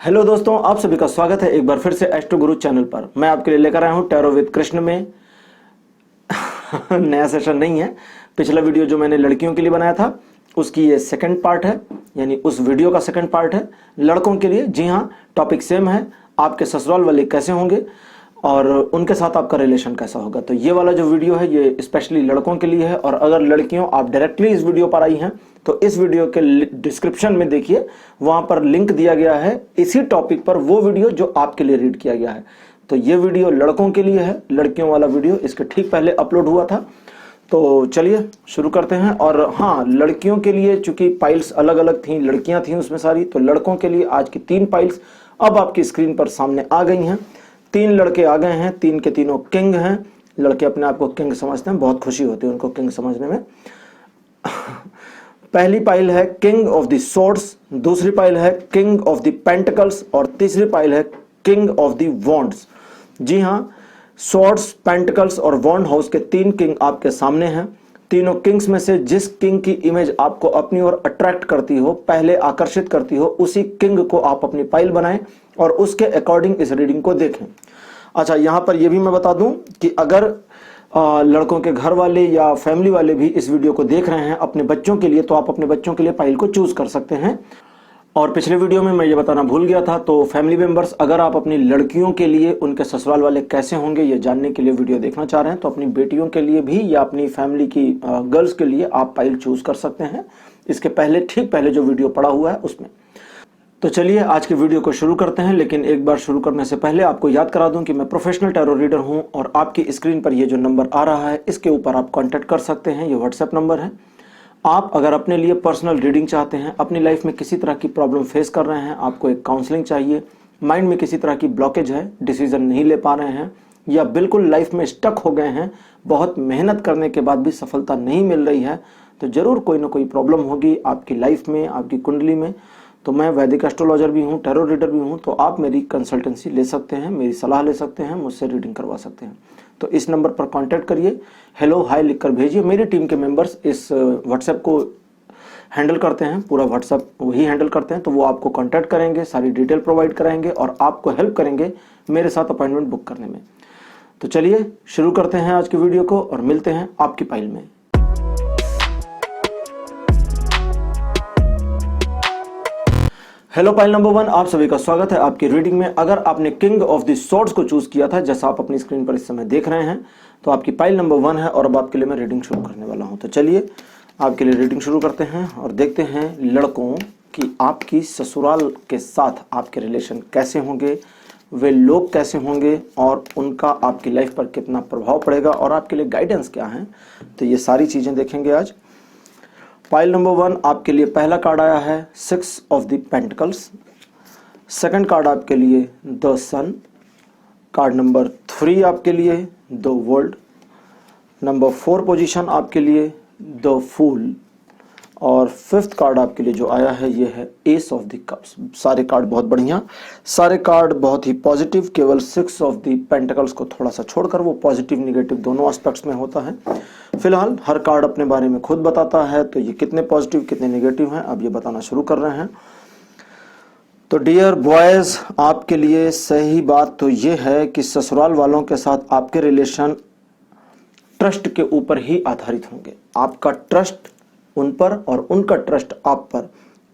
Hello दोस्तों, आप सभी का स्वागत है एक बार फिर से एस्ट्रो गुरु चैनल पर। मैं आपके लिए लेकर आया हूं टैरो विद कृष्ण में नया सेशन नहीं है। पिछला वीडियो जो मैंने लड़कियों के लिए बनाया था उसकी ये सेकंड पार्ट है, यानी उस वीडियो का सेकंड पार्ट है लड़कों के लिए। जी हाँ, टॉपिक सेम है, आपके ससुराल वाले कैसे होंगे और उनके साथ आपका रिलेशन कैसा होगा। तो ये वाला जो वीडियो है ये स्पेशली लड़कों के लिए है। और अगर लड़कियों आप डायरेक्टली इस वीडियो पर आई हैं तो इस वीडियो के डिस्क्रिप्शन में देखिए, वहां पर लिंक दिया गया है इसी टॉपिक पर वो वीडियो जो आपके लिए रीड किया गया है। तो ये वीडियो लड़कों के लिए है, लड़कियों वाला वीडियो इसके ठीक पहले अपलोड हुआ था। तो चलिए शुरू करते हैं। और हाँ, लड़कियों के लिए चूंकि पाइल्स अलग अलग थी, लड़कियां थी उसमें सारी, तो लड़कों के लिए आज की 3 पाइल्स अब आपकी स्क्रीन पर सामने आ गई हैं। 3 लड़के आ गए हैं, 3 के तीनों किंग हैं। लड़के अपने आप को किंग समझते हैं, बहुत खुशी होती है उनको किंग समझने में। पहली पाइल है किंग ऑफ द सोर्ड्स, दूसरी पाइल है किंग ऑफ द पेंटिकल्स और तीसरी पाइल है किंग ऑफ द वॉन्ड्स। जी हाँ, सोर्ड्स, पेंटिकल्स और वॉन्ड हाउस के 3 किंग आपके सामने हैं। तीनों किंग्स में से जिस किंग की इमेज आपको अपनी ओर अट्रैक्ट करती हो, पहले आकर्षित करती हो, उसी किंग को आप अपनी पाइल बनाएं और उसके अकॉर्डिंग इस रीडिंग को देखें। अच्छा, यहां पर यह भी मैं बता दूं कि अगर लड़कों के घर वाले या फैमिली वाले भी इस वीडियो को देख रहे हैं अपने बच्चों के लिए, तो आप अपने बच्चों के लिए पाइल को चूज कर सकते हैं। और पिछले वीडियो में मैं ये बताना भूल गया था, तो फैमिली मेंबर्स अगर आप अपनी लड़कियों के लिए उनके ससुराल वाले कैसे होंगे ये जानने के लिए वीडियो देखना चाह रहे हैं, तो अपनी बेटियों के लिए भी या अपनी फैमिली की गर्ल्स के लिए आप पाइल चूज कर सकते हैं। इसके पहले, ठीक पहले जो वीडियो पड़ा हुआ है उसमें। तो चलिए आज के वीडियो को शुरू करते हैं। लेकिन एक बार शुरू करने से पहले आपको याद करा दूं कि मैं प्रोफेशनल टैरो रीडर हूं और आपकी स्क्रीन पर ये जो नंबर आ रहा है इसके ऊपर आप कांटेक्ट कर सकते हैं। ये व्हाट्सएप नंबर है। आप अगर अपने लिए पर्सनल रीडिंग चाहते हैं, अपनी लाइफ में किसी तरह की प्रॉब्लम फेस कर रहे हैं, आपको एक काउंसलिंग चाहिए, माइंड में किसी तरह की ब्लॉकेज है, डिसीजन नहीं ले पा रहे हैं या बिल्कुल लाइफ में स्टक हो गए हैं, बहुत मेहनत करने के बाद भी सफलता नहीं मिल रही है, तो जरूर कोई ना कोई प्रॉब्लम होगी आपकी लाइफ में, आपकी कुंडली में। तो मैं वैदिक एस्ट्रोलॉजर भी हूँ, टैरो रीडर भी हूँ, तो आप मेरी कंसल्टेंसी ले सकते हैं, मेरी सलाह ले सकते हैं, मुझसे रीडिंग करवा सकते हैं। तो इस नंबर पर कांटेक्ट करिए, हेलो हाय लिखकर भेजिए। मेरी टीम के मेंबर्स इस व्हाट्सएप को हैंडल करते हैं, पूरा व्हाट्सएप वही हैंडल करते हैं, तो वो आपको कांटेक्ट करेंगे, सारी डिटेल प्रोवाइड कराएंगे और आपको हेल्प करेंगे मेरे साथ अपॉइंटमेंट बुक करने में। तो चलिए शुरू करते हैं आज की वीडियो को और मिलते हैं आपकी पाइल में। हेलो पाइल नंबर 1, आप सभी का स्वागत है आपकी रीडिंग में। अगर आपने किंग ऑफ द सोर्ड्स को चूज किया था, जैसा आप अपनी स्क्रीन पर इस समय देख रहे हैं, तो आपकी पाइल नंबर 1 है और अब आपके लिए मैं रीडिंग शुरू करने वाला हूं। तो चलिए आपके लिए रीडिंग शुरू करते हैं और देखते हैं लड़कों की आपकी ससुराल के साथ आपके रिलेशन कैसे होंगे, वे लोग कैसे होंगे और उनका आपकी लाइफ पर कितना प्रभाव पड़ेगा और आपके लिए गाइडेंस क्या है। तो ये सारी चीजें देखेंगे आज। पाइल नंबर 1 आपके लिए पहला कार्ड आया है 6 of the pentacles. Second card आपके लिए द सन। कार्ड नंबर 3 आपके लिए द वर्ल्ड। नंबर 4 पोजीशन आपके लिए द फूल। और 5th कार्ड आपके लिए जो आया है ये है एस ऑफ द कप्स। सारे कार्ड बहुत बढ़िया, सारे कार्ड बहुत ही पॉजिटिव। केवल 6 ऑफ द पेंटिकल्स को थोड़ा सा छोड़कर वो पॉजिटिव निगेटिव दोनों एस्पेक्ट्स में होता है। फिलहाल हर कार्ड अपने बारे में खुद बताता है, तो ये कितने पॉजिटिव कितने नेगेटिव हैं अब ये बताना शुरू कर रहे हैं। तो डियर बॉयज, आपके लिए सही बात तो ये है कि ससुराल वालों के साथ आपके रिलेशन ट्रस्ट के ऊपर ही आधारित होंगे। आपका ट्रस्ट उन पर और उनका ट्रस्ट आप पर,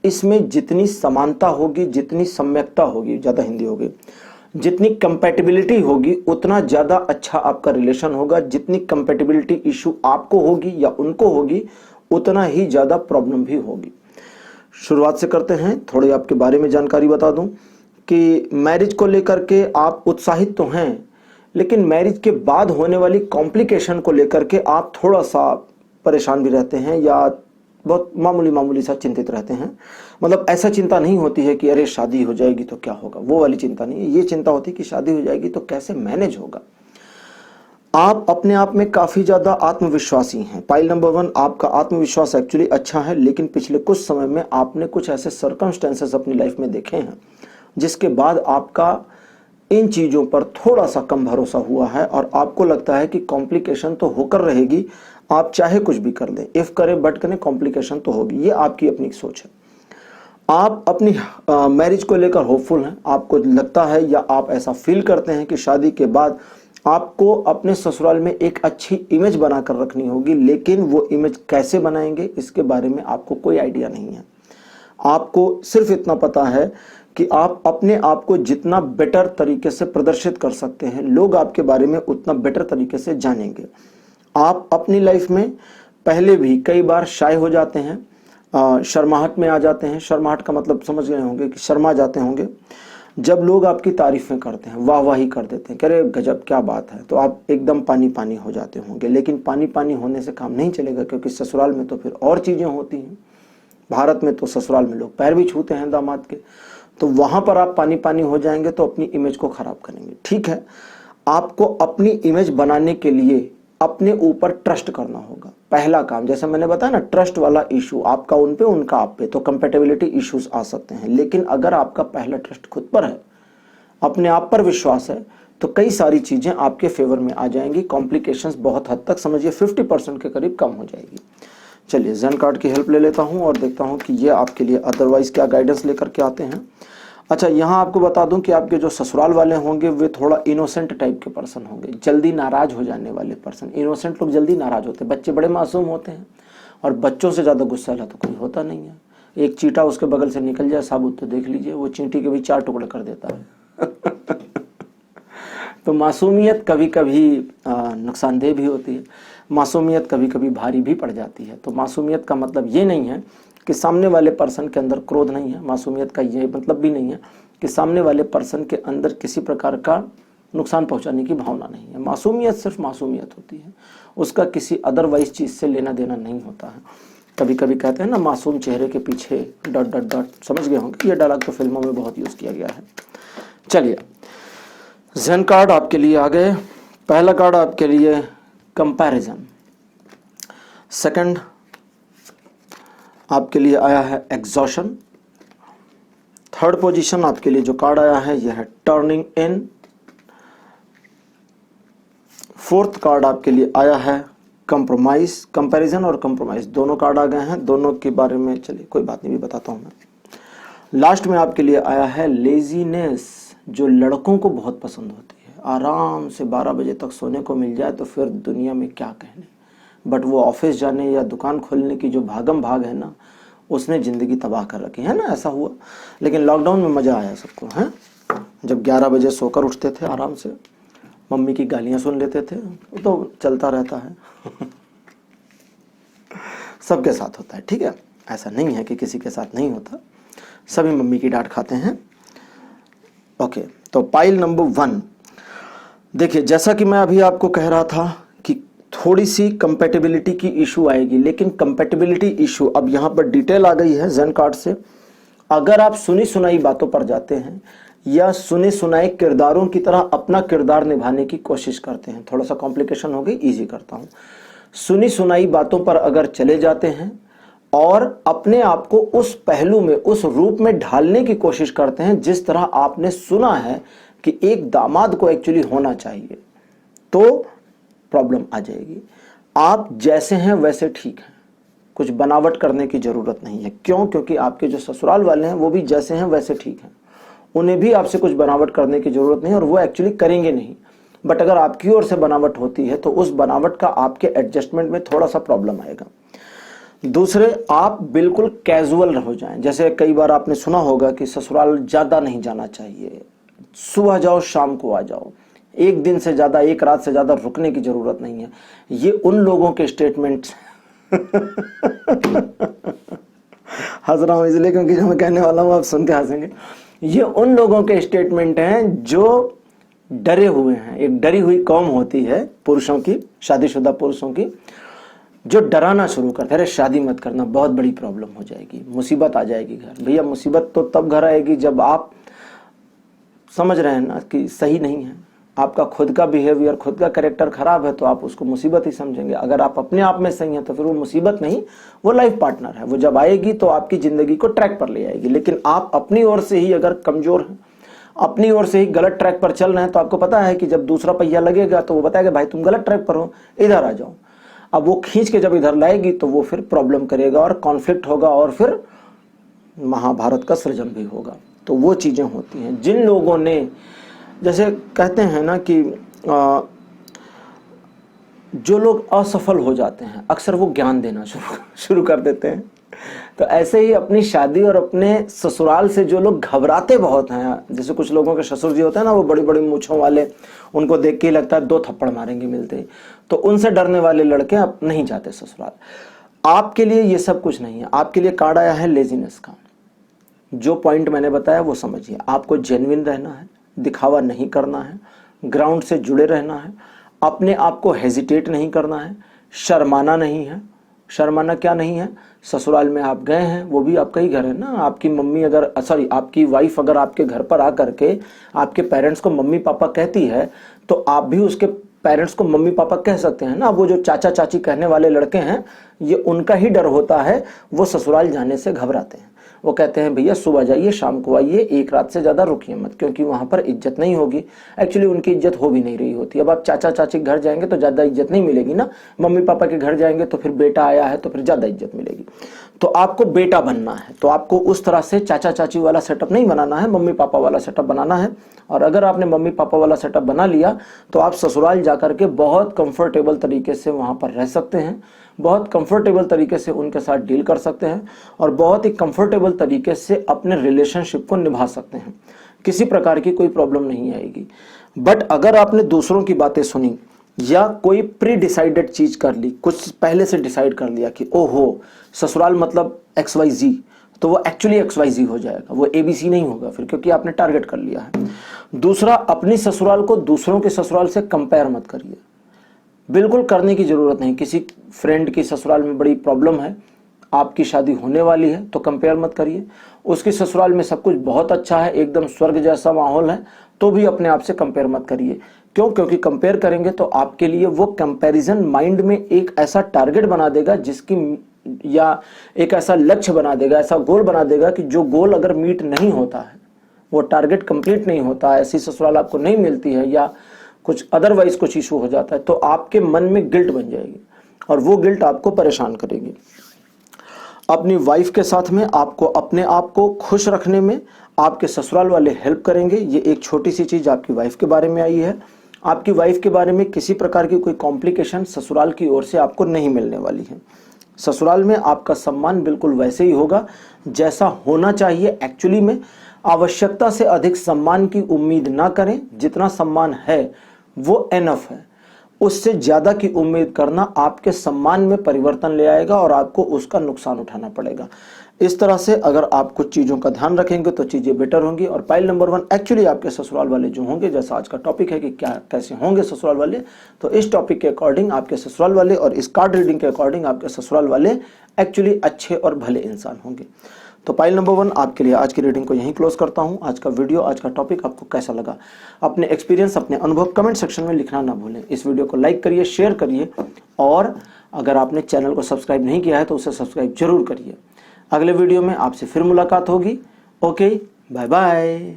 इसमें जितनी समानता होगी, जितनी सम्यकता होगी, ज्यादा हिंदी होगी, जितनी कंपैटिबिलिटी होगी उतना ज्यादा अच्छा आपका रिलेशन होगा। जितनी कंपैटिबिलिटी इशू आपको होगी या उनको होगी उतना ही ज्यादा प्रॉब्लम भी होगी। शुरुआत से करते हैं, थोड़ी आपके बारे में जानकारी बता दूं कि मैरिज को लेकर के आप उत्साहित तो हैं, लेकिन मैरिज के बाद होने वाली कॉम्प्लिकेशन को लेकर के आप थोड़ा सा परेशान भी रहते हैं या बहुत मामूली सा चिंतित रहते हैं। मतलब ऐसा चिंता नहीं होती है कि अरे शादी हो जाएगी तो क्या होगा, वो वाली चिंता नहीं है। ये चिंता होती है कि शादी हो जाएगी तो कैसे मैनेज होगा। आप अपने आप में काफी ज्यादा आत्मविश्वासी हैं। पाइल नंबर 1 आपका आत्मविश्वास एक्चुअली अच्छा है, लेकिन पिछले कुछ समय में आपने कुछ ऐसे सर्कमस्टेंसेस अपनी लाइफ में देखे हैं जिसके बाद आपका इन चीजों पर थोड़ा सा कम भरोसा हुआ है और आपको लगता है कि कॉम्प्लिकेशन तो होकर रहेगी, आप चाहे कुछ भी कर लें, इफ करें बट करें कॉम्प्लिकेशन तो होगी। ये आपकी अपनी सोच है। आप अपनी मैरिज को लेकर होपफुल हैं, आपको लगता है या आप ऐसा फील करते हैं कि शादी के बाद आपको अपने ससुराल में एक अच्छी इमेज बनाकर रखनी होगी, लेकिन वो इमेज कैसे बनाएंगे इसके बारे में आपको कोई आइडिया नहीं है। आपको सिर्फ इतना पता है कि आप अपने आप को जितना बेटर तरीके से प्रदर्शित कर सकते हैं, लोग आपके बारे में उतना बेटर तरीके से जानेंगे। आप अपनी लाइफ में पहले भी कई बार शाय हो जाते हैं, शर्माहट में आ जाते हैं। शर्माहट का मतलब समझ गए होंगे कि शर्मा जाते होंगे। जब लोग आपकी तारीफें करते हैं, वाहवाही कर देते हैं, कह रहे गजब क्या बात है, तो आप एकदम पानी पानी हो जाते होंगे। लेकिन पानी पानी होने से काम नहीं चलेगा, क्योंकि ससुराल में तो फिर और चीज़ें होती हैं। भारत में तो ससुराल में लोग पैर भी छूते हैं दामाद के, तो वहाँ पर आप पानी पानी हो जाएंगे तो अपनी इमेज को खराब करेंगे। ठीक है, आपको अपनी इमेज बनाने के लिए अपने ऊपर ट्रस्ट करना होगा। पहला काम, जैसे मैंने बताया ना, ट्रस्ट वाला इशू, आपका उन पे उनका आप पे, तो कंपेटेबिलिटी इश्यूज आ सकते हैं। लेकिन अगर आपका पहला ट्रस्ट खुद पर है, अपने आप पर विश्वास है, तो कई सारी चीजें आपके फेवर में आ जाएंगी। कॉम्प्लिकेशंस बहुत हद तक, समझिए 50% के करीब कम हो जाएगी। चलिए ज़ेन कार्ड की हेल्प ले लेता हूं और देखता हूं कि ये आपके लिए अदरवाइज क्या गाइडेंस लेकर के आते हैं। अच्छा, यहाँ आपको बता दूं कि आपके जो ससुराल वाले होंगे वे थोड़ा इनोसेंट टाइप के पर्सन होंगे, जल्दी नाराज हो जाने वाले पर्सन। इनोसेंट लोग जल्दी नाराज होते हैं, बच्चे बड़े मासूम होते हैं, और बच्चों से ज़्यादा गुस्सैला तो कोई होता नहीं है। एक चींटा उसके बगल से निकल जाए साबुत तो देख लीजिए, वो चींटी के भी 4 टुकड़े कर देता है। तो मासूमियत कभी कभी नुकसानदेह भी होती है, मासूमियत कभी कभी भारी भी पड़ जाती है। तो मासूमियत का मतलब ये नहीं है कि सामने वाले पर्सन के अंदर क्रोध नहीं है, मासूमियत का ये मतलब भी नहीं है कि सामने वाले पर्सन के अंदर किसी प्रकार का नुकसान पहुंचाने की भावना नहीं है। मासूमियत सिर्फ मासूमियत होती है, उसका किसी अदरवाइज चीज़ से लेना देना नहीं होता है। कभी कभी कहते हैं ना, मासूम चेहरे के पीछे डॉट डॉट डॉट, समझ गए होंगे, ये डायलॉग तो फिल्मों में बहुत यूज़ किया गया है। चलिए, ज़ेन कार्ड आपके लिए आ गए। पहला कार्ड आपके लिए कंपैरिजन, सेकंड आपके लिए आया है एग्जॉशन, थर्ड पोजीशन आपके लिए जो कार्ड आया है यह है टर्निंग इन, फोर्थ कार्ड आपके लिए आया है कंप्रोमाइज। कंपैरिजन और कंप्रोमाइज दोनों कार्ड आ गए हैं, दोनों के बारे में चलिए कोई बात नहीं, भी बताता हूं मैं। लास्ट में आपके लिए आया है लेजीनेस, जो लड़कों को बहुत पसंद होती है। आराम से 12 बजे तक सोने को मिल जाए तो फिर दुनिया में क्या कहने, बट वो ऑफिस जाने या दुकान खोलने की जो भागम भाग है ना, उसने ज़िंदगी तबाह कर रखी है ना। ऐसा हुआ, लेकिन लॉकडाउन में मज़ा आया सबको, हैं? जब 11 बजे सोकर उठते थे आराम से, मम्मी की गालियाँ सुन लेते थे, वो तो चलता रहता है। सबके साथ होता है, ठीक है, ऐसा नहीं है कि किसी के साथ नहीं होता, सभी मम्मी की डांट खाते हैं। ओके, तो पाइल नंबर 1, देखिए जैसा कि मैं अभी आपको कह रहा था कि थोड़ी सी कंपैटिबिलिटी की इशू आएगी, लेकिन कंपैटिबिलिटी इशू अब यहाँ पर डिटेल आ गई है ज़ेन कार्ड से। अगर आप सुनी सुनाई बातों पर जाते हैं या सुने सुनाए किरदारों की तरह अपना किरदार निभाने की कोशिश करते हैं, थोड़ा सा कॉम्प्लिकेशन हो गई, इजी करता हूँ। सुनी सुनाई बातों पर अगर चले जाते हैं और अपने आप को उस पहलू में, उस रूप में ढालने की कोशिश करते हैं जिस तरह आपने सुना है कि एक दामाद को एक्चुअली होना चाहिए, तो प्रॉब्लम आ जाएगी। आप जैसे हैं वैसे ठीक हैं, कुछ बनावट करने की जरूरत नहीं है। क्यों? क्योंकि आपके जो ससुराल वाले हैं वो भी जैसे हैं वैसे ठीक हैं, उन्हें भी आपसे कुछ बनावट करने की जरूरत नहीं, और वो एक्चुअली करेंगे नहीं। बट अगर आपकी ओर से बनावट होती है तो उस बनावट का आपके एडजस्टमेंट में थोड़ा सा प्रॉब्लम आएगा। दूसरे, आप बिल्कुल कैजुअल हो जाएं। जैसे कई बार आपने सुना होगा कि ससुराल ज़्यादा नहीं जाना चाहिए, सुबह जाओ शाम को आ जाओ, एक दिन से ज़्यादा, एक रात से ज़्यादा रुकने की ज़रूरत नहीं है। ये उन लोगों के स्टेटमेंट्स हंस रहा हूँ इसलिए क्योंकि जो मैं कहने वाला हूँ आप सुन के हंसेंगे। ये उन लोगों के स्टेटमेंट हैं जो डरे हुए हैं। एक डरी हुई कौम होती है पुरुषों की, शादीशुदा पुरुषों की, जो डराना शुरू करते हैं, अरे शादी मत करना, बहुत बड़ी प्रॉब्लम हो जाएगी, मुसीबत आ जाएगी घर। भैया मुसीबत तो तब घर आएगी जब आप समझ रहे हैं ना कि सही नहीं है, आपका खुद का बिहेवियर, खुद का कैरेक्टर खराब है, तो आप उसको मुसीबत ही समझेंगे। अगर आप अपने आप में सही हैं तो फिर वो मुसीबत नहीं, वो लाइफ पार्टनर है। वो जब आएगी तो आपकी ज़िंदगी को ट्रैक पर ले आएगी। लेकिन आप अपनी ओर से ही अगर कमज़ोर हैं, अपनी ओर से ही गलत ट्रैक पर चल रहे हैं, तो आपको पता है कि जब दूसरा पहिया लगेगा तो वो बताएगा भाई तुम गलत ट्रैक पर हो, इधर आ जाओ। अब वो खींच के जब इधर लाएगी तो वो फिर प्रॉब्लम करेगा और कॉन्फ्लिक्ट होगा और फिर महाभारत का सृजन भी होगा। तो वो चीज़ें होती हैं। जिन लोगों ने, जैसे कहते हैं ना कि जो लोग असफल हो जाते हैं अक्सर वो ज्ञान देना शुरू कर देते हैं। तो ऐसे ही अपनी शादी और अपने ससुराल से जो लोग घबराते बहुत हैं, जैसे कुछ लोगों के ससुर जी होते हैं ना, वो बड़ी बड़ी मूछों वाले, उनको देख के ही लगता है 2 थप्पड़ मारेंगे मिलते ही, तो उनसे डरने वाले लड़के अब नहीं जाते ससुराल। आपके लिए ये सब कुछ नहीं है। आपके लिए कार्ड आया है लेजीनेस का। जो पॉइंट मैंने बताया वो समझिए। आपको जेन्युइन रहना है, दिखावा नहीं करना है, ग्राउंड से जुड़े रहना है, अपने आप को हेजिटेट नहीं करना है, शर्माना नहीं है। शर्माना क्या नहीं है? ससुराल में आप गए हैं, वो भी आपका ही घर है ना। आपकी मम्मी अगर, सॉरी, आपकी वाइफ अगर आपके घर पर आकर के आपके पेरेंट्स को मम्मी पापा कहती है, तो आप भी उसके पेरेंट्स को मम्मी पापा कह सकते हैं ना। वो जो चाचा चाची कहने वाले लड़के हैं, ये उनका ही डर होता है, वो ससुराल जाने से घबराते हैं। वो कहते हैं भैया सुबह जाइए शाम को आइए, एक रात से ज़्यादा रुकिए मत, क्योंकि वहाँ पर इज्जत नहीं होगी। एक्चुअली उनकी इज्जत हो भी नहीं रही होती। अब आप चाचा चाची के घर जाएंगे तो ज़्यादा इज्जत नहीं मिलेगी ना, मम्मी पापा के घर जाएंगे तो फिर बेटा आया है तो फिर ज़्यादा इज्जत मिलेगी। तो आपको बेटा बनना है, तो आपको उस तरह से चाचा चाची वाला सेटअप नहीं बनाना है, मम्मी पापा वाला सेटअप बनाना है। और अगर आपने मम्मी पापा वाला सेटअप बना लिया तो आप ससुराल जाकर के बहुत कंफर्टेबल तरीके से वहाँ पर रह सकते हैं, बहुत कंफर्टेबल तरीके से उनके साथ डील कर सकते हैं और बहुत ही कंफर्टेबल तरीके से अपने रिलेशनशिप को निभा सकते हैं। किसी प्रकार की कोई प्रॉब्लम नहीं आएगी। बट अगर आपने दूसरों की बातें सुनी या कोई प्री डिसाइडेड चीज कर ली, कुछ पहले से डिसाइड कर लिया कि ओहो ससुराल मतलब XYZ, तो वो एक्चुअली XYZ हो जाएगा, वो ABC नहीं होगा फिर, क्योंकि आपने टारगेट कर लिया है। दूसरा, अपनी ससुराल को दूसरों के ससुराल से कंपेयर मत करिए, बिल्कुल करने की जरूरत नहीं। किसी फ्रेंड की ससुराल में बड़ी प्रॉब्लम है, आपकी शादी होने वाली है, तो कंपेयर मत करिए। उसकी ससुराल में सब कुछ बहुत अच्छा है, एकदम स्वर्ग जैसा माहौल है, तो भी अपने आप से कंपेयर मत करिए। क्यों? क्योंकि कंपेयर करेंगे तो आपके लिए वो कंपैरिजन माइंड में एक ऐसा टारगेट बना देगा जिसकी, या एक ऐसा लक्ष्य बना देगा, ऐसा गोल बना देगा कि जो गोल अगर मीट नहीं होता है, वो टारगेट कंप्लीट नहीं होता है, ऐसी ससुराल आपको नहीं मिलती है, या कुछ अदरवाइज कुछ इशू हो जाता है, तो आपके मन में गिल्ट बन जाएगी और वो गिल्ट आपको परेशान करेगी। अपनी वाइफ के साथ में आपको अपने आप को खुश रखने में आपके ससुराल वाले हेल्प करेंगे। ये एक छोटी सी चीज आपकी वाइफ के बारे में आई है। आपकी वाइफ के बारे में किसी प्रकार की कोई कॉम्प्लिकेशन ससुराल की ओर से आपको नहीं मिलने वाली है। ससुराल में आपका सम्मान बिल्कुल वैसे ही होगा जैसा होना चाहिए। एक्चुअली में आवश्यकता से अधिक सम्मान की उम्मीद ना करें, जितना सम्मान है वो एनफ है। उससे ज्यादा की उम्मीद करना आपके सम्मान में परिवर्तन ले आएगा और आपको उसका नुकसान उठाना पड़ेगा। इस तरह से अगर आप कुछ चीजों का ध्यान रखेंगे तो चीजें बेटर होंगी। और पाइल नंबर 1, एक्चुअली आपके ससुराल वाले जो होंगे, जैसा आज का टॉपिक है कि क्या कैसे होंगे ससुराल वाले, तो इस टॉपिक के अकॉर्डिंग आपके ससुराल वाले और इस कार्ड रीडिंग के अकॉर्डिंग आपके ससुराल वाले एक्चुअली अच्छे और भले इंसान होंगे। तो पाइल नंबर 1 आपके लिए आज की रीडिंग को यहीं क्लोज करता हूं। आज का वीडियो, आज का टॉपिक आपको कैसा लगा, अपने एक्सपीरियंस, अपने अनुभव कमेंट सेक्शन में लिखना ना भूलें। इस वीडियो को लाइक करिए, शेयर करिए, और अगर आपने चैनल को सब्सक्राइब नहीं किया है तो उसे सब्सक्राइब जरूर करिए। अगले वीडियो में आपसे फिर मुलाकात होगी। Okay, bye bye.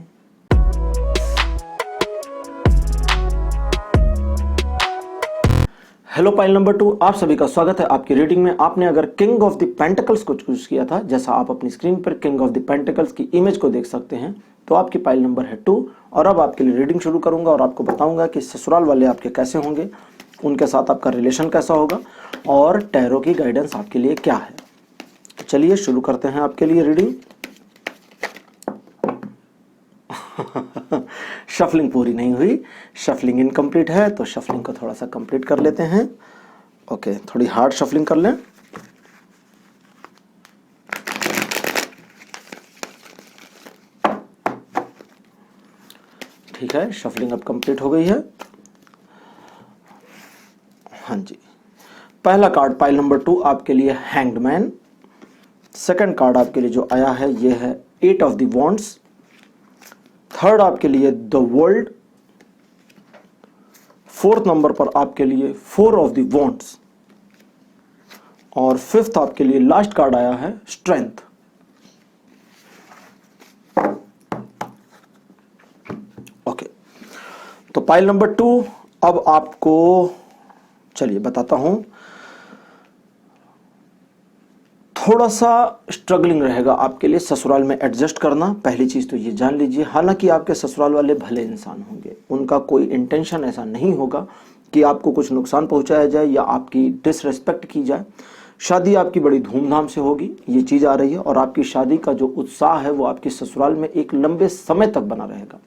Hello pile number 2, आप सभी का स्वागत है आपकी रीडिंग में। आपने अगर किंग ऑफ द पेंटिकल्स को चूज किया था, जैसा आप अपनी स्क्रीन पर किंग ऑफ द पेंटिकल्स की इमेज को देख सकते हैं, तो आपकी पाइल नंबर है 2। और अब आपके लिए रीडिंग शुरू करूंगा और आपको बताऊंगा कि ससुराल वाले आपके कैसे होंगे, उनके साथ आपका रिलेशन कैसा होगा और टैरो की गाइडेंस आपके लिए क्या है। चलिए शुरू करते हैं आपके लिए रीडिंग। शफलिंग पूरी नहीं हुई, शफलिंग इनकम्प्लीट है, तो शफलिंग को थोड़ा सा कंप्लीट कर लेते हैं। ओके, थोड़ी हार्ड शफलिंग कर लें। ठीक है, शफलिंग अब कंप्लीट हो गई है। हाँ जी, पहला कार्ड पाइल नंबर 2 आपके लिए हैंग्ड मैन। सेकंड कार्ड आपके लिए जो आया है ये है 8 ऑफ द वॉन्ड्स। थर्ड आपके लिए द वर्ल्ड। फोर्थ नंबर पर आपके लिए 4 ऑफ द वॉन्ड्स। और फिफ्थ आपके लिए लास्ट कार्ड आया है स्ट्रेंथ। ओके, तो पाइल नंबर 2 अब आपको, चलिए बताता हूं। थोड़ा सा स्ट्रगलिंग रहेगा आपके लिए ससुराल में एडजस्ट करना। पहली चीज़ तो ये जान लीजिए, हालांकि आपके ससुराल वाले भले इंसान होंगे, उनका कोई इंटेंशन ऐसा नहीं होगा कि आपको कुछ नुकसान पहुंचाया जाए या आपकी डिसरेस्पेक्ट की जाए। शादी आपकी बड़ी धूमधाम से होगी, ये चीज़ आ रही है, और आपकी शादी का जो उत्साह है वो आपके ससुराल में एक लंबे समय तक बना रहेगा।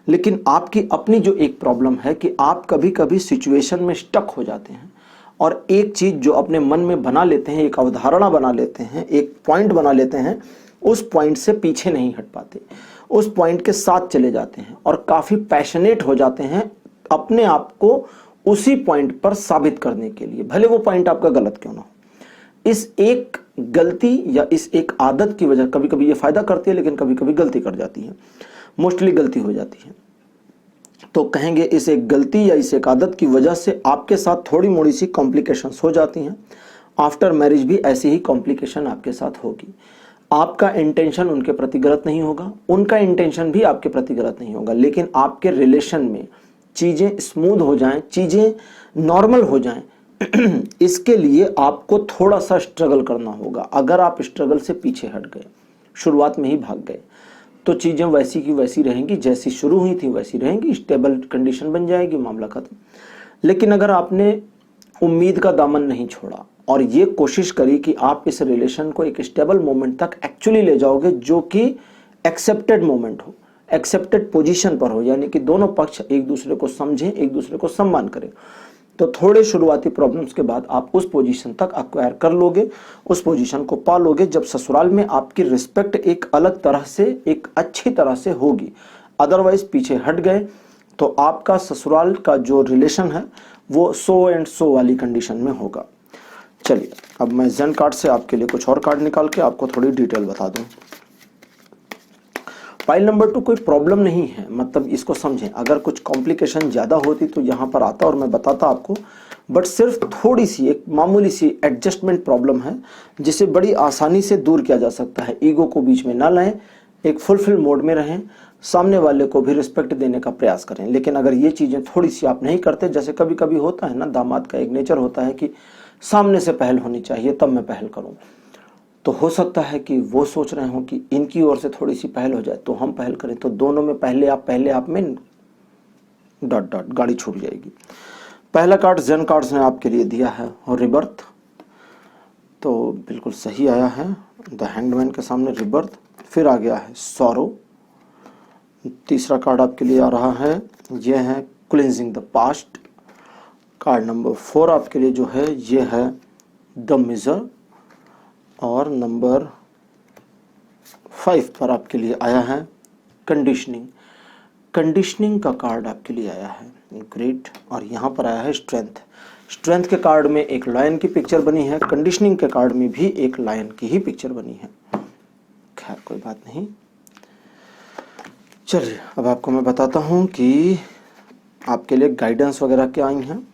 लेकिन आपकी अपनी जो एक प्रॉब्लम है कि आप कभी कभी सिचुएशन में स्टक हो जाते हैं और एक चीज़ जो अपने मन में बना लेते हैं, एक अवधारणा बना लेते हैं, एक पॉइंट बना लेते हैं, उस पॉइंट से पीछे नहीं हट पाते, उस पॉइंट के साथ चले जाते हैं और काफ़ी पैशनेट हो जाते हैं अपने आप को उसी पॉइंट पर साबित करने के लिए, भले वो पॉइंट आपका गलत क्यों ना हो। इस एक गलती या इस एक आदत की वजह, कभी कभी ये फायदा करती है लेकिन कभी कभी गलती कर जाती है, मोस्टली गलती हो जाती है, तो कहेंगे इस एक गलती या इस एक आदत की वजह से आपके साथ थोड़ी मोड़ी सी कॉम्प्लिकेशंस हो जाती हैं। आफ्टर मैरिज भी ऐसी ही कॉम्प्लिकेशन आपके साथ होगी। आपका इंटेंशन उनके प्रति गलत नहीं होगा, उनका इंटेंशन भी आपके प्रति गलत नहीं होगा, लेकिन आपके रिलेशन में चीज़ें स्मूथ हो जाएं, चीज़ें नॉर्मल हो जाएं, इसके लिए आपको थोड़ा सा स्ट्रगल करना होगा। अगर आप स्ट्रगल से पीछे हट गए, शुरुआत में ही भाग गए, तो चीज़ें वैसी की वैसी रहेंगी, जैसी शुरू हुई थी वैसी रहेंगी, स्टेबल कंडीशन बन जाएगी, मामला खत्म। लेकिन अगर आपने उम्मीद का दामन नहीं छोड़ा और ये कोशिश करी कि आप इस रिलेशन को एक स्टेबल मोमेंट तक एक्चुअली ले जाओगे, जो कि एक्सेप्टेड मोमेंट हो, एक्सेप्टेड पोजीशन पर हो, यानी कि दोनों पक्ष एक दूसरे को समझें, एक दूसरे को सम्मान करें, तो थोड़े शुरुआती प्रॉब्लम्स के बाद आप उस पोजीशन तक एक्वायर कर लोगे, उस पोजीशन को पा लोगे जब ससुराल में आपकी रिस्पेक्ट एक अलग तरह से, एक अच्छी तरह से होगी। अदरवाइज पीछे हट गए तो आपका ससुराल का जो रिलेशन है वो सो एंड सो वाली कंडीशन में होगा। चलिए अब मैं जेन कार्ड से आपके लिए कुछ और कार्ड निकाल के आपको थोड़ी डिटेल बता दूं। पाइल नंबर 2 कोई प्रॉब्लम नहीं है, मतलब इसको समझें, अगर कुछ कॉम्प्लिकेशन ज़्यादा होती तो यहाँ पर आता और मैं बताता आपको, बट सिर्फ थोड़ी सी एक मामूली सी एडजस्टमेंट प्रॉब्लम है जिसे बड़ी आसानी से दूर किया जा सकता है। ईगो को बीच में ना लाएं, एक फुलफिल मोड में रहें, सामने वाले को भी रिस्पेक्ट देने का प्रयास करें। लेकिन अगर ये चीज़ें थोड़ी सी आप नहीं करते, जैसे कभी कभी होता है ना, दामाद का एक नेचर होता है कि सामने से पहल होनी चाहिए तब मैं पहल करूँ, तो हो सकता है कि वो सोच रहे हो कि इनकी ओर से थोड़ी सी पहल हो जाए तो हम पहल करें, तो दोनों में पहले आप में डॉट डॉट गाड़ी छूट जाएगी। पहला कार्ड जेन कार्ड्स ने आपके लिए दिया है और रिबर्थ, तो बिल्कुल सही आया है, द हैंगमैन के सामने रिबर्थ। फिर आ गया है सॉरो। तीसरा कार्ड आपके लिए आ रहा है, ये है cleansing the past. Card number 4 आपके लिए जो है ये है द मिजर, और नंबर 5 पर आपके लिए आया है कंडीशनिंग। कंडीशनिंग का कार्ड आपके लिए आया है, ग्रेट। और यहाँ पर आया है स्ट्रेंथ। स्ट्रेंथ के कार्ड में एक लायन की पिक्चर बनी है, कंडीशनिंग के कार्ड में भी एक लायन की ही पिक्चर बनी है। खैर कोई बात नहीं, चलिए अब आपको मैं बताता हूँ कि आपके लिए गाइडेंस वगैरह क्या आई हैं।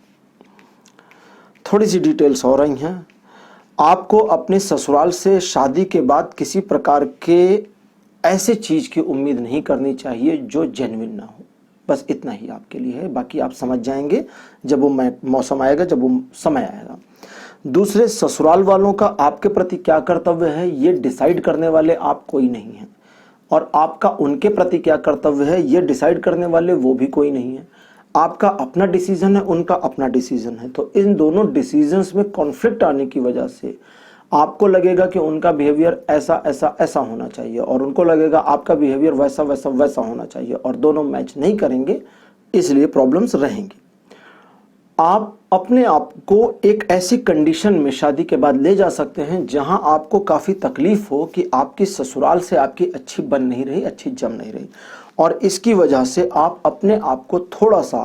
थोड़ी सी डिटेल्स और आई हैं। आपको अपने ससुराल से शादी के बाद किसी प्रकार के ऐसे चीज़ की उम्मीद नहीं करनी चाहिए जो जेन्युइन ना हो, बस इतना ही आपके लिए है, बाकी आप समझ जाएंगे जब वो मौसम आएगा, जब वो समय आएगा। दूसरे, ससुराल वालों का आपके प्रति क्या कर्तव्य है ये डिसाइड करने वाले आप कोई नहीं हैं, और आपका उनके प्रति क्या कर्तव्य है ये डिसाइड करने वाले वो भी कोई नहीं है। आपका अपना डिसीजन है, उनका अपना डिसीजन है, तो इन दोनों डिसीजंस में कॉन्फ्लिक्ट आने की वजह से आपको लगेगा कि उनका बिहेवियर ऐसा ऐसा ऐसा होना चाहिए और उनको लगेगा आपका बिहेवियर वैसा वैसा वैसा होना चाहिए, और दोनों मैच नहीं करेंगे, इसलिए प्रॉब्लम्स रहेंगी। आप अपने आप को एक ऐसी कंडीशन में शादी के बाद ले जा सकते हैं जहां आपको काफ़ी तकलीफ हो कि आपकी ससुराल से आपकी अच्छी बन नहीं रही, अच्छी जम नहीं रही, और इसकी वजह से आप अपने आप को थोड़ा सा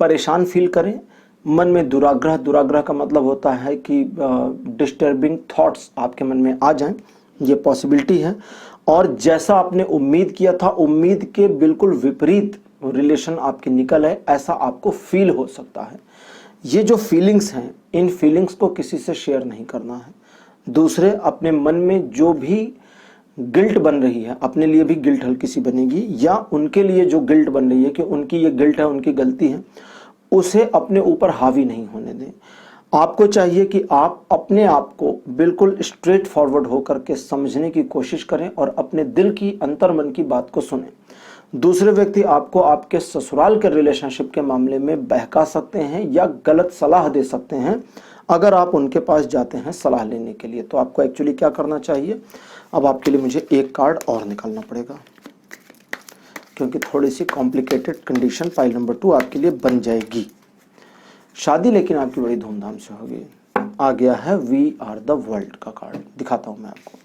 परेशान फील करें, मन में दुराग्रह, दुराग्रह का मतलब होता है कि डिस्टर्बिंग थॉट्स आपके मन में आ जाएं, ये पॉसिबिलिटी है। और जैसा आपने उम्मीद किया था, उम्मीद के बिल्कुल विपरीत रिलेशन आपके निकल है, ऐसा आपको फील हो सकता है। ये जो फीलिंग्स हैं, इन फीलिंग्स को किसी से शेयर नहीं करना है। दूसरे, अपने मन में जो भी गिल्ट बन रही है, अपने लिए भी गिल्ट हल्की सी बनेगी, या उनके लिए जो गिल्ट बन रही है कि उनकी ये गिल्ट है, उनकी गलती है, उसे अपने ऊपर हावी नहीं होने दें। आपको चाहिए कि आप अपने आप को बिल्कुल स्ट्रेट फॉरवर्ड होकर के समझने की कोशिश करें और अपने दिल की अंतर्मन की बात को सुनें। दूसरे व्यक्ति आपको आपके ससुराल के रिलेशनशिप के मामले में बहका सकते हैं या गलत सलाह दे सकते हैं अगर आप उनके पास जाते हैं सलाह लेने के लिए। तो आपको एक्चुअली क्या करना चाहिए, अब आपके लिए मुझे एक कार्ड और निकालना पड़ेगा क्योंकि थोड़ी सी कॉम्प्लिकेटेड कंडीशन फाइल नंबर 2 आपके लिए बन जाएगी। शादी लेकिन आपकी बड़ी धूमधाम से होगी। आ गया है वी आर द वर्ल्ड का कार्ड, दिखाता हूं मैं आपको।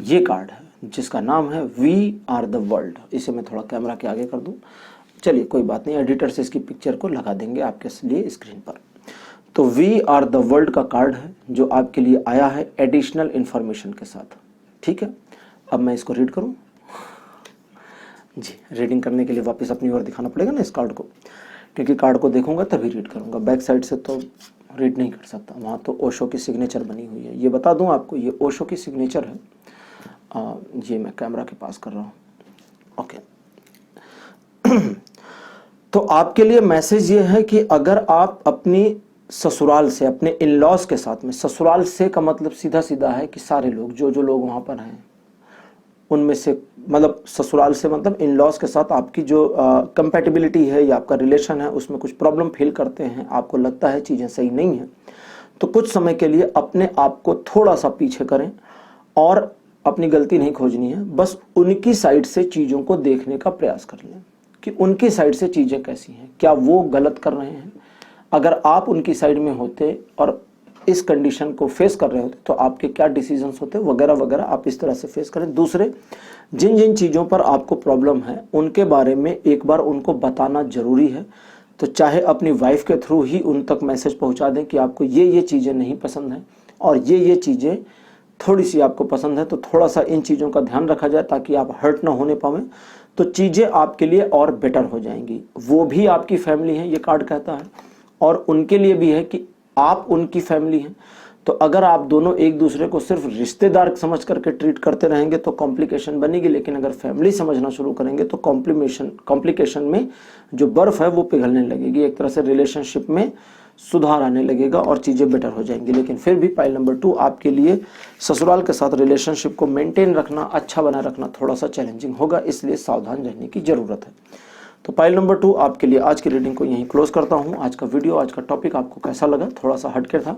ये कार्ड है जिसका नाम है वी आर द वर्ल्ड। इसे मैं थोड़ा कैमरा के आगे कर दूं, चलिए कोई बात नहीं, एडिटर से इसकी पिक्चर को लगा देंगे आपके लिए स्क्रीन पर। तो वी आर द वर्ल्ड का कार्ड है जो आपके लिए आया है एडिशनल इंफॉर्मेशन के साथ। ठीक है, अब मैं इसको रीड करूं जी। रीडिंग करने के लिए वापस अपनी ओर दिखाना पड़ेगा ना इस कार्ड को, क्योंकि कार्ड को देखूंगा तभी रीड करूंगा, बैक साइड से तो रीड नहीं कर सकता, वहाँ तो ओशो की सिग्नेचर बनी हुई है। ये बता दूं आपको, ये ओशो की सिग्नेचर है। ये मैं कैमरा के पास कर रहा हूँ। ओके तो आपके लिए मैसेज ये है कि अगर आप अपनी ससुराल से, अपने इन लॉज के साथ में, ससुराल से का मतलब सीधा सीधा है कि सारे लोग, जो लोग वहाँ पर हैं उनमें से, मतलब ससुराल से मतलब इन लॉज के साथ आपकी जो कंपैटिबिलिटी है या आपका रिलेशन है उसमें कुछ प्रॉब्लम फील करते हैं, आपको लगता है चीज़ें सही नहीं हैं, तो कुछ समय के लिए अपने आप को थोड़ा सा पीछे करें और अपनी गलती नहीं खोजनी है, बस उनकी साइड से चीज़ों को देखने का प्रयास कर लें कि उनकी साइड से चीज़ें कैसी हैं, क्या वो गलत कर रहे हैं। अगर आप उनकी साइड में होते और इस कंडीशन को फेस कर रहे होते तो आपके क्या डिसीजंस होते वगैरह वगैरह, आप इस तरह से फेस करें। दूसरे, जिन जिन चीज़ों पर आपको प्रॉब्लम है उनके बारे में एक बार उनको बताना जरूरी है। तो चाहे अपनी वाइफ के थ्रू ही उन तक मैसेज पहुंचा दें कि आपको ये चीज़ें नहीं पसंद हैं और ये चीज़ें थोड़ी सी आपको पसंद है, तो थोड़ा सा इन चीज़ों का ध्यान रखा जाए ताकि आप हर्ट ना होने पाएं, तो चीज़ें आपके लिए और बेटर हो जाएंगी। वो भी आपकी फैमिली है, ये कार्ड कहता है, और उनके लिए भी है कि आप उनकी फैमिली हैं। तो अगर आप दोनों एक दूसरे को सिर्फ रिश्तेदार समझ करके ट्रीट करते रहेंगे तो कॉम्प्लिकेशन बनेगी, लेकिन अगर फैमिली समझना शुरू करेंगे तो कॉम्प्लिकेशन में जो बर्फ है वो पिघलने लगेगी, एक तरह से रिलेशनशिप में सुधार आने लगेगा और चीज़ें बेटर हो जाएंगी। लेकिन फिर भी पाइल नंबर 2 आपके लिए ससुराल के साथ रिलेशनशिप को मेंटेन रखना, अच्छा बनाए रखना थोड़ा सा चैलेंजिंग होगा, इसलिए सावधान रहने की ज़रूरत है। तो पाइल नंबर 2 आपके लिए आज की रीडिंग को यहीं क्लोज करता हूं। आज का वीडियो, आज का टॉपिक आपको कैसा लगा? थोड़ा सा हटके था,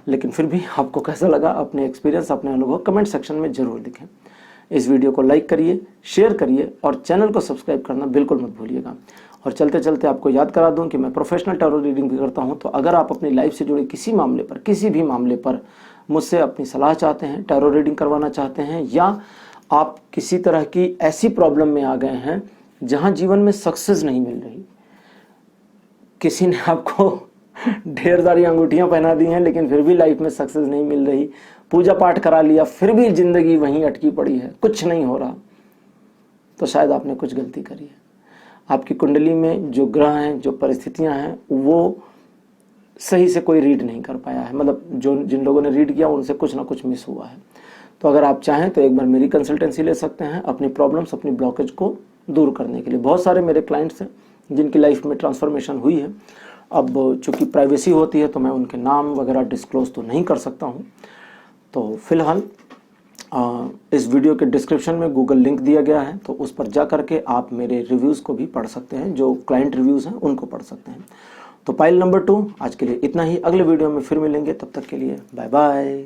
लेकिन फिर भी आपको कैसा लगा, अपने एक्सपीरियंस, अपने अनुभव कमेंट सेक्शन में जरूर लिखें। इस वीडियो को लाइक करिए, शेयर करिए और चैनल को सब्सक्राइब करना बिल्कुल मत भूलिएगा। और चलते चलते आपको याद करा दूं कि मैं प्रोफेशनल टैरो रीडिंग भी करता हूं, तो अगर आप अपनी लाइफ से जुड़े किसी मामले पर, किसी भी मामले पर मुझसे अपनी सलाह चाहते हैं, टैरो रीडिंग करवाना चाहते हैं, या आप किसी तरह की ऐसी प्रॉब्लम में आ गए हैं जहां जीवन में सक्सेस नहीं मिल रही, किसी ने आपको ढेर सारी अंगूठियां पहना दी हैं लेकिन फिर भी लाइफ में सक्सेस नहीं मिल रही, पूजा पाठ करा लिया फिर भी जिंदगी वहीं अटकी पड़ी है, कुछ नहीं हो रहा, तो शायद आपने कुछ गलती करी है। आपकी कुंडली में जो ग्रह हैं, जो परिस्थितियां हैं, वो सही से कोई रीड नहीं कर पाया है, मतलब जिन लोगों ने रीड किया उनसे कुछ ना कुछ मिस हुआ है। तो अगर आप चाहें तो एक बार मेरी कंसल्टेंसी ले सकते हैं अपनी प्रॉब्लम्स, अपनी ब्लॉकेज को दूर करने के लिए। बहुत सारे मेरे क्लाइंट्स हैं जिनकी लाइफ में ट्रांसफॉर्मेशन हुई है। अब चूंकि प्राइवेसी होती है तो मैं उनके नाम वगैरह डिस्क्लोज तो नहीं कर सकता हूं। तो फिलहाल इस वीडियो के डिस्क्रिप्शन में गूगल लिंक दिया गया है, तो उस पर जा करके आप मेरे रिव्यूज़ को भी पढ़ सकते हैं, जो क्लाइंट रिव्यूज़ हैं उनको पढ़ सकते हैं। तो पाइल नंबर 2 आज के लिए इतना ही, अगले वीडियो में फिर मिलेंगे, तब तक के लिए bye bye.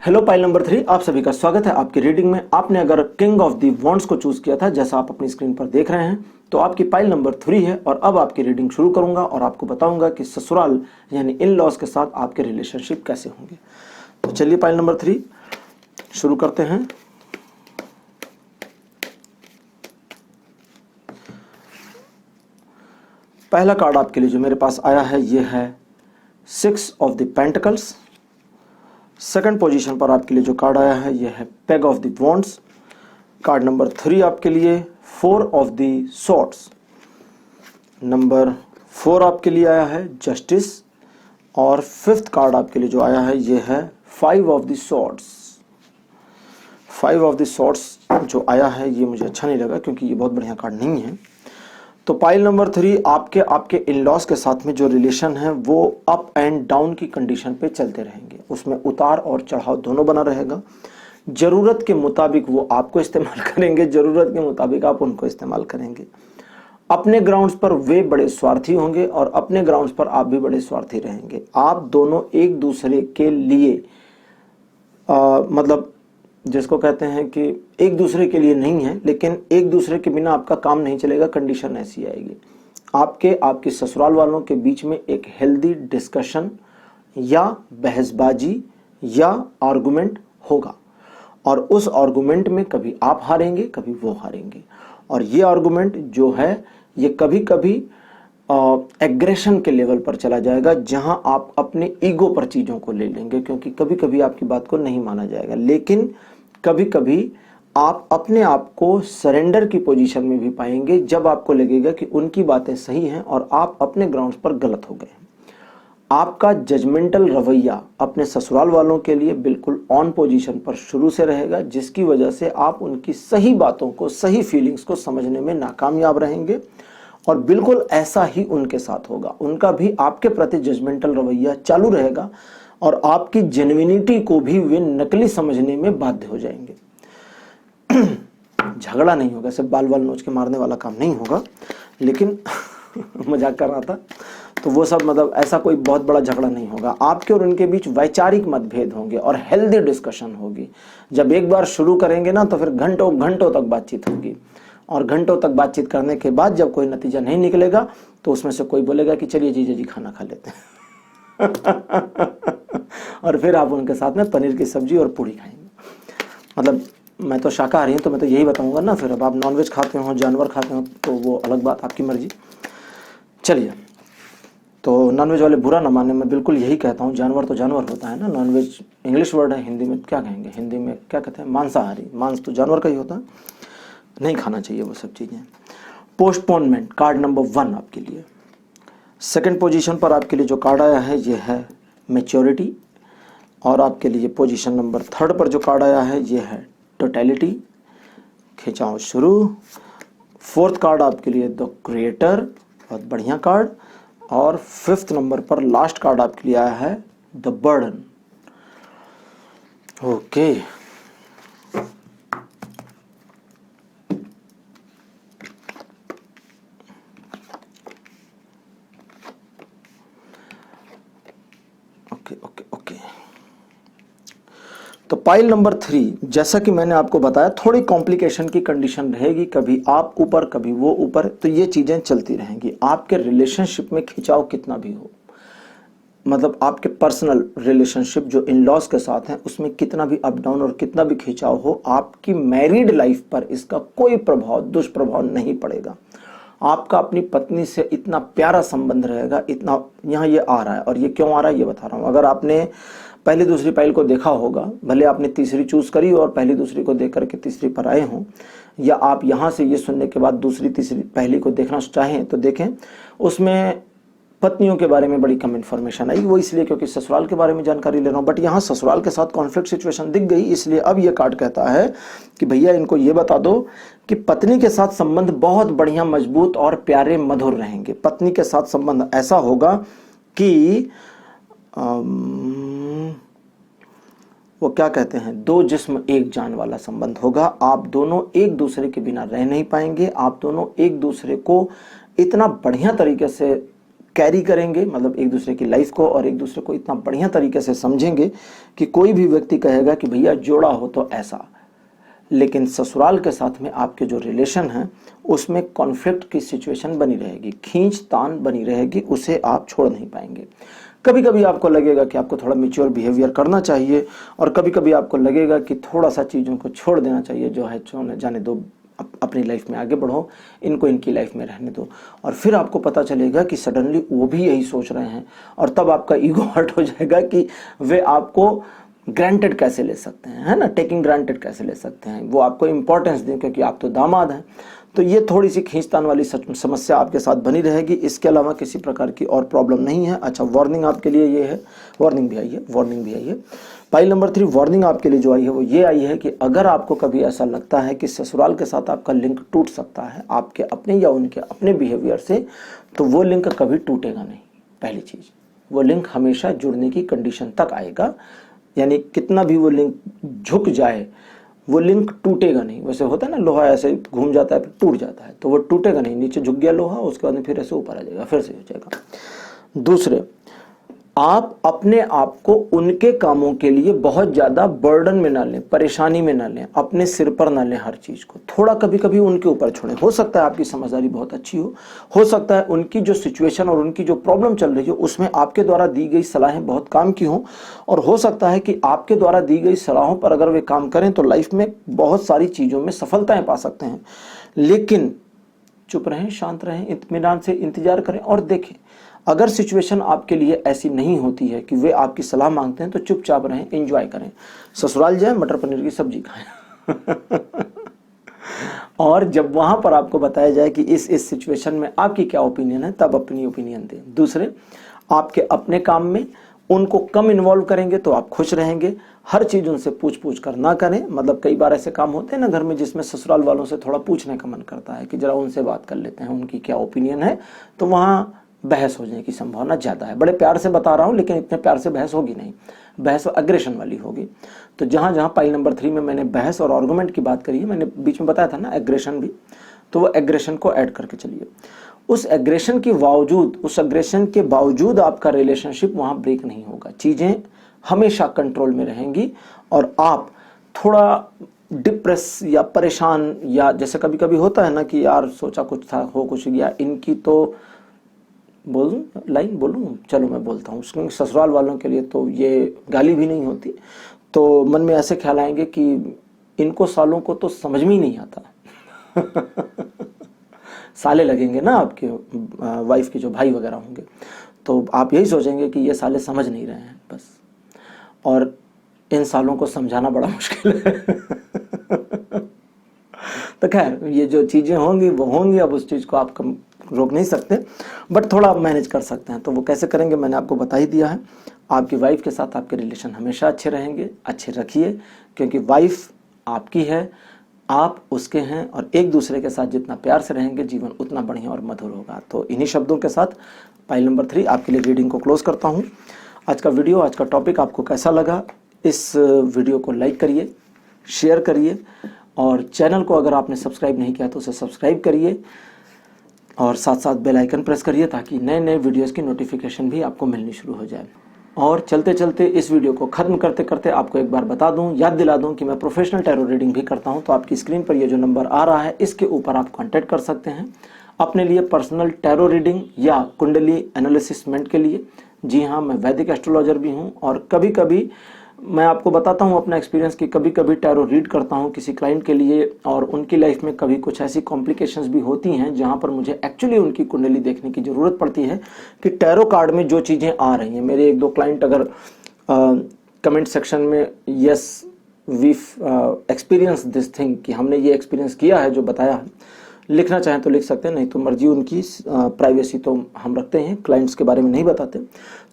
Hello pile number 3, आप सभी का स्वागत है आपकी रीडिंग में। आपने अगर किंग ऑफ दी वॉन्ड्स को चूज किया था, जैसा आप अपनी स्क्रीन पर देख रहे हैं, तो आपकी पाइल नंबर 3 है। और अब आपकी रीडिंग शुरू करूंगा और आपको बताऊंगा कि ससुराल यानी इन लॉज के साथ आपके रिलेशनशिप कैसे होंगे। तो चलिए पाइल नंबर 3 शुरू करते हैं। पहला कार्ड आपके लिए जो मेरे पास आया है ये है 6 of the pentacles. Second position पर आपके लिए जो कार्ड आया है ये है peg of the wands. Card number 3 आपके लिए 4 ऑफ द सॉर्ड्स। नंबर 4 आपके लिए आया है जस्टिस। और 5th कार्ड आपके लिए जो आया है ये है 5 of the swords. 5 of the swords जो आया है ये मुझे अच्छा नहीं लगा क्योंकि ये बहुत बढ़िया कार्ड नहीं है। तो पाइल नंबर 3, आपके इन लॉज के साथ में जो रिलेशन है वो अप एंड डाउन की कंडीशन पे चलते रहेंगे, उसमें उतार और चढ़ाव दोनों बना रहेगा। जरूरत के मुताबिक वो आपको इस्तेमाल करेंगे, जरूरत के मुताबिक आप उनको इस्तेमाल करेंगे। अपने ग्राउंड्स पर वे बड़े स्वार्थी होंगे और अपने ग्राउंड्स पर आप भी बड़े स्वार्थी रहेंगे। आप दोनों एक दूसरे के लिए मतलब जिसको कहते हैं कि एक दूसरे के लिए नहीं है, लेकिन एक दूसरे के बिना आपका काम नहीं चलेगा। कंडीशन ऐसी आएगी, आपके ससुराल वालों के बीच में एक हेल्दी डिस्कशन या बहसबाजी या आर्गुमेंट होगा, और उस आर्गुमेंट में कभी आप हारेंगे कभी वो हारेंगे, और ये आर्गुमेंट जो है ये कभी कभी एग्रेशन के लेवल पर चला जाएगा, जहां आप अपने ईगो पर चीज़ों को ले लेंगे, क्योंकि कभी कभी आपकी बात को नहीं माना जाएगा। लेकिन कभी कभी आप अपने आप को सरेंडर की पोजीशन में भी पाएंगे, जब आपको लगेगा कि उनकी बातें सही हैं और आप अपने ग्राउंड्स पर गलत हो गए। आपका जजमेंटल रवैया अपने ससुराल वालों के लिए बिल्कुल ऑन पोजीशन पर शुरू से रहेगा, जिसकी वजह से आप उनकी सही बातों को, सही फीलिंग्स को समझने में नाकामयाब रहेंगे। और बिल्कुल ऐसा ही उनके साथ होगा, उनका भी आपके प्रति जजमेंटल रवैया चालू रहेगा और आपकी जेन्युइनिटी को भी वे नकली समझने में बाध्य हो जाएंगे। झगड़ा नहीं होगा, सिर्फ बाल बाल नोच के मारने वाला काम नहीं होगा, लेकिन मजाक कर रहा था, तो वो सब मतलब ऐसा कोई बहुत बड़ा झगड़ा नहीं होगा। आपके और उनके बीच वैचारिक मतभेद होंगे और हेल्दी डिस्कशन होगी। जब एक बार शुरू करेंगे ना तो फिर घंटों घंटों तक बातचीत होगी, और घंटों तक बातचीत करने के बाद जब कोई नतीजा नहीं निकलेगा तो उसमें से कोई बोलेगा कि चलिए जीजा जी खाना खा लेते हैं और फिर आप उनके साथ में पनीर की सब्जी और पूड़ी खाएंगे। मतलब मैं तो शाकाहारी हूँ तो मैं तो यही बताऊंगा ना। फिर अब आप नॉनवेज खाते हो, जानवर खाते हो, तो वो अलग बात, आपकी मर्जी। चलिए, तो नॉनवेज वाले बुरा ना माने, मैं बिल्कुल यही कहता हूँ, जानवर तो जानवर होता है ना। नॉनवेज इंग्लिश वर्ड है, हिंदी में क्या कहेंगे, हिंदी में क्या कहते हैं, मांसाहारी। मांस तो जानवर का ही होता है, नहीं खाना चाहिए वो सब चीज़ें। पोस्टपोनमेंट, कार्ड नंबर 1 आपके लिए। सेकंड पोजीशन पर आपके लिए जो कार्ड आया है ये है मैच्योरिटी, और आपके लिए पोजीशन नंबर 3 पर जो कार्ड आया है ये है टोटलिटी। खिंचाओ शुरू। 4th कार्ड आपके लिए द क्रिएटर, बहुत बढ़िया कार्ड। और 5th नंबर पर लास्ट कार्ड आपके लिए आया है द बर्डन। Okay, okay. तो पाइल नंबर 3, जैसा कि मैंने आपको बताया, थोड़ी कॉम्प्लिकेशन की कंडीशन रहेगी, कभी आप ऊपर कभी वो ऊपर, तो ये चीजें चलती रहेंगी। आपके रिलेशनशिप में खिंचाव कितना भी हो, मतलब आपके पर्सनल रिलेशनशिप जो इन लॉज के साथ हैं उसमें कितना भी अप डाउन और कितना भी खिंचाव हो, आपकी मैरिड लाइफ पर इसका कोई प्रभाव, दुष्प्रभाव नहीं पड़ेगा। आपका अपनी पत्नी से इतना प्यारा संबंध रहेगा, इतना यहाँ ये आ रहा है। और ये क्यों आ रहा है ये बता रहा हूँ। अगर आपने पहली दूसरी पाइल को देखा होगा, भले आपने तीसरी चूज करी और पहली दूसरी को देख करके तीसरी पर आए हों, या आप यहाँ से ये सुनने के बाद दूसरी तीसरी पहली को देखना चाहें तो देखें, उसमें पत्नियों के बारे में बड़ी कम इन्फॉर्मेशन आई। वो इसलिए क्योंकि ससुराल के बारे में जानकारी ले रहा हूँ, बट यहाँ ससुराल के साथ कॉन्फ्लिक्ट सिचुएशन दिख गई, इसलिए अब ये कार्ड कहता है कि भैया इनको ये बता दो कि पत्नी के साथ संबंध बहुत बढ़िया, मजबूत और प्यारे मधुर रहेंगे। पत्नी के साथ संबंध ऐसा होगा कि वो क्या कहते हैं, 2 जिस्म एक जान वाला संबंध होगा। आप दोनों एक दूसरे के बिना रह नहीं पाएंगे। आप दोनों एक दूसरे को इतना बढ़िया तरीके से कैरी करेंगे, मतलब एक दूसरे की लाइफ को, और एक दूसरे को इतना बढ़िया तरीके से समझेंगे कि कोई भी व्यक्ति कहेगा कि भैया जोड़ा हो तो ऐसा। लेकिन ससुराल के साथ में आपके जो रिलेशन हैं उसमें कॉन्फ्लिक्ट की सिचुएशन बनी रहेगी, खींचतान बनी रहेगी, उसे आप छोड़ नहीं पाएंगे। कभी कभी आपको लगेगा कि आपको थोड़ा मैच्योर बिहेवियर करना चाहिए, और कभी कभी आपको लगेगा कि थोड़ा सा चीज़ों को छोड़ देना चाहिए, जो है जाने दो, अपनी लाइफ में आगे बढ़ो, इनको इनकी लाइफ में रहने दो। और फिर आपको पता चलेगा कि सडनली वो भी यही सोच रहे हैं, और तब आपका ईगो हर्ट हो जाएगा कि वे आपको ग्रांटेड कैसे ले सकते हैं, है ना, टेकिंग ग्रांटेड कैसे ले सकते हैं, वो आपको इंपॉर्टेंस दें क्योंकि आप तो दामाद हैं। तो ये थोड़ी सी खींचतान वाली समस्या आपके साथ बनी रहेगी। इसके अलावा किसी प्रकार की और प्रॉब्लम नहीं है। अच्छा, वार्निंग आपके लिए ये है, वार्निंग भी आई है। फाइल नंबर 3 वार्निंग आपके लिए जो आई है वो ये आई है कि अगर आपको कभी ऐसा लगता है कि ससुराल के साथ आपका लिंक टूट सकता है आपके अपने या उनके अपने बिहेवियर से, तो वो लिंक कभी टूटेगा नहीं। पहली चीज़, वो लिंक हमेशा जुड़ने की कंडीशन तक आएगा, यानी कितना भी वो लिंक झुक जाए वो लिंक टूटेगा नहीं। वैसे होता है ना, लोहा ऐसे घूम जाता है फिर टूट जाता है, तो वो टूटेगा नहीं। नीचे झुक गया लोहा, उसके बाद में फिर ऐसे ऊपर आ जाएगा, फिर से हो जाएगा। दूसरे, आप अपने आप को उनके कामों के लिए बहुत ज़्यादा बर्डन में ना लें, परेशानी में ना लें, अपने सिर पर ना लें हर चीज़ को। थोड़ा कभी कभी उनके ऊपर छोड़ें। हो सकता है आपकी समझदारी बहुत अच्छी हो सकता है उनकी जो सिचुएशन और उनकी जो प्रॉब्लम चल रही हो उसमें आपके द्वारा दी गई सलाहें बहुत काम की हों, और हो सकता है कि आपके द्वारा दी गई सलाहों पर अगर वे काम करें तो लाइफ में बहुत सारी चीज़ों में सफलताएँ पा सकते हैं। लेकिन चुप रहें, शांत रहें, इत्मीनान से इंतजार करें और देखें। अगर सिचुएशन आपके लिए ऐसी नहीं होती है कि वे आपकी सलाह मांगते हैं तो चुपचाप रहें, एंजॉय करें। ससुराल जाए, मटर पनीर की सब्जी खाएं और जब वहां पर आपको बताया जाए कि इस सिचुएशन में आपकी क्या ओपिनियन है, तब अपनी ओपिनियन दें। दूसरे, आपके अपने काम में उनको कम इन्वॉल्व करेंगे तो आप खुश रहेंगे। हर चीज़ उनसे पूछ कर ना करें। मतलब कई बार ऐसे काम होते हैं ना घर में जिसमें ससुराल वालों से थोड़ा पूछने का मन करता है कि जरा उनसे बात कर लेते हैं, उनकी क्या ओपिनियन है, तो वहाँ बहस हो जाने की संभावना ज़्यादा है। बड़े प्यार से बता रहा हूँ, लेकिन इतने प्यार से बहस होगी नहीं, बहस अग्रेशन वाली होगी। तो जहाँ जहाँ फाइल नंबर 3 में मैंने बहस और आर्गुमेंट की बात करी है, मैंने बीच में बताया था ना एग्रेशन भी, तो वो एग्रेशन को ऐड करके चलिए। उस एग्रेशन के बावजूद आपका रिलेशनशिप वहाँ ब्रेक नहीं होगा। चीज़ें हमेशा कंट्रोल में रहेंगी और आप थोड़ा डिप्रेस या परेशान, या जैसे कभी कभी होता है ना कि यार सोचा कुछ था हो कुछ गया, इनकी तो लाइन बोलूँ, चलो मैं बोलता हूँ। ससुराल वालों के लिए तो ये गाली भी नहीं होती, तो मन में ऐसे ख्याल आएंगे कि इनको सालों को तो समझ में ही नहीं आता साले लगेंगे ना आपके वाइफ के जो भाई वगैरह होंगे, तो आप यही सोचेंगे कि ये साले समझ नहीं रहे हैं बस, और इन सालों को समझाना बड़ा मुश्किल है तो खैर ये जो चीज़ें होंगी वो होंगी, अब उस चीज़ को आप रोक नहीं सकते, बट थोड़ा मैनेज कर सकते हैं। तो वो कैसे करेंगे मैंने आपको बता ही दिया है। आपकी वाइफ के साथ आपके रिलेशन हमेशा अच्छे रहेंगे, अच्छे रखिए, क्योंकि वाइफ आपकी है, आप उसके हैं, और एक दूसरे के साथ जितना प्यार से रहेंगे जीवन उतना बढ़िया और मधुर होगा। तो इन्हीं शब्दों के साथ फाइल नंबर 3 आपके लिए रीडिंग को क्लोज करता हूँ। आज का वीडियो, आज का टॉपिक आपको कैसा लगा? इस वीडियो को लाइक करिए, शेयर करिए, और चैनल को अगर आपने सब्सक्राइब नहीं किया तो उसे सब्सक्राइब करिए, और साथ साथ बेल आइकन प्रेस करिए ताकि नए नए वीडियोस की नोटिफिकेशन भी आपको मिलनी शुरू हो जाए। और चलते चलते इस वीडियो को ख़त्म करते करते आपको एक बार बता दूं, याद दिला दूं कि मैं प्रोफेशनल टैरो रीडिंग भी करता हूं। तो आपकी स्क्रीन पर ये जो नंबर आ रहा है इसके ऊपर आप कांटेक्ट कर सकते हैं अपने लिए पर्सनल टैरो रीडिंग या कुंडली एनालिसिसमेंट के लिए। जी हाँ, मैं वैदिक एस्ट्रोलॉजर भी हूँ, और कभी कभी मैं आपको बताता हूँ अपना एक्सपीरियंस कि कभी कभी टैरो रीड करता हूँ किसी क्लाइंट के लिए, और उनकी लाइफ में कभी कुछ ऐसी कॉम्प्लिकेशंस भी होती हैं जहाँ पर मुझे एक्चुअली उनकी कुंडली देखने की ज़रूरत पड़ती है कि टैरो कार्ड में जो चीज़ें आ रही हैं। मेरे 1-2 क्लाइंट अगर कमेंट सेक्शन में yes we experience this thing, कि हमने ये एक्सपीरियंस किया है जो बताया है, लिखना चाहें तो लिख सकते हैं, नहीं तो मर्जी उनकी, प्राइवेसी तो हम रखते हैं, क्लाइंट्स के बारे में नहीं बताते।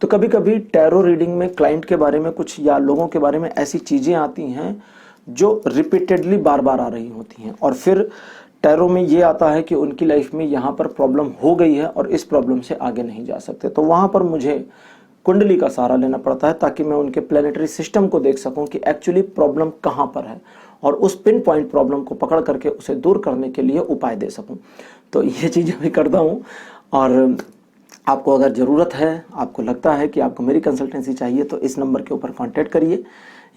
तो कभी कभी टैरो रीडिंग में क्लाइंट के बारे में कुछ या लोगों के बारे में ऐसी चीज़ें आती हैं जो रिपीटेडली बार बार आ रही होती हैं, और फिर टैरो में ये आता है कि उनकी लाइफ में यहाँ पर प्रॉब्लम हो गई है और इस प्रॉब्लम से आगे नहीं जा सकते। तो वहाँ पर मुझे कुंडली का सहारा लेना पड़ता है ताकि मैं उनके प्लैनेटरी सिस्टम को देख सकूं कि एक्चुअली प्रॉब्लम कहाँ पर है, और उस पिन पॉइंट प्रॉब्लम को पकड़ करके उसे दूर करने के लिए उपाय दे सकूं। तो ये चीज़ें भी करता हूँ। और आपको अगर ज़रूरत है, आपको लगता है कि आपको मेरी कंसल्टेंसी चाहिए, तो इस नंबर के ऊपर कॉन्टैक्ट करिए।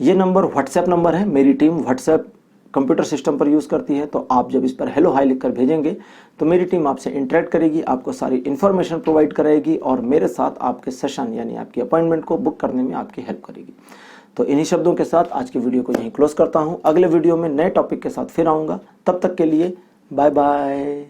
ये नंबर व्हाट्सएप नंबर है, मेरी टीम व्हाट्सएप कंप्यूटर सिस्टम पर यूज़ करती है। तो आप जब इस पर हेलो हाई लिखकर भेजेंगे तो मेरी टीम आपसे इंटरेक्ट करेगी, आपको सारी इन्फॉर्मेशन प्रोवाइड कराएगी, और मेरे साथ आपके सेशन यानी आपकी अपॉइंटमेंट को बुक करने में आपकी हेल्प करेगी। तो इन्हीं शब्दों के साथ आज की वीडियो को यहीं क्लोज करता हूँ। अगले वीडियो में नए टॉपिक के साथ फिर आऊँगा, तब तक के लिए बाय बाय।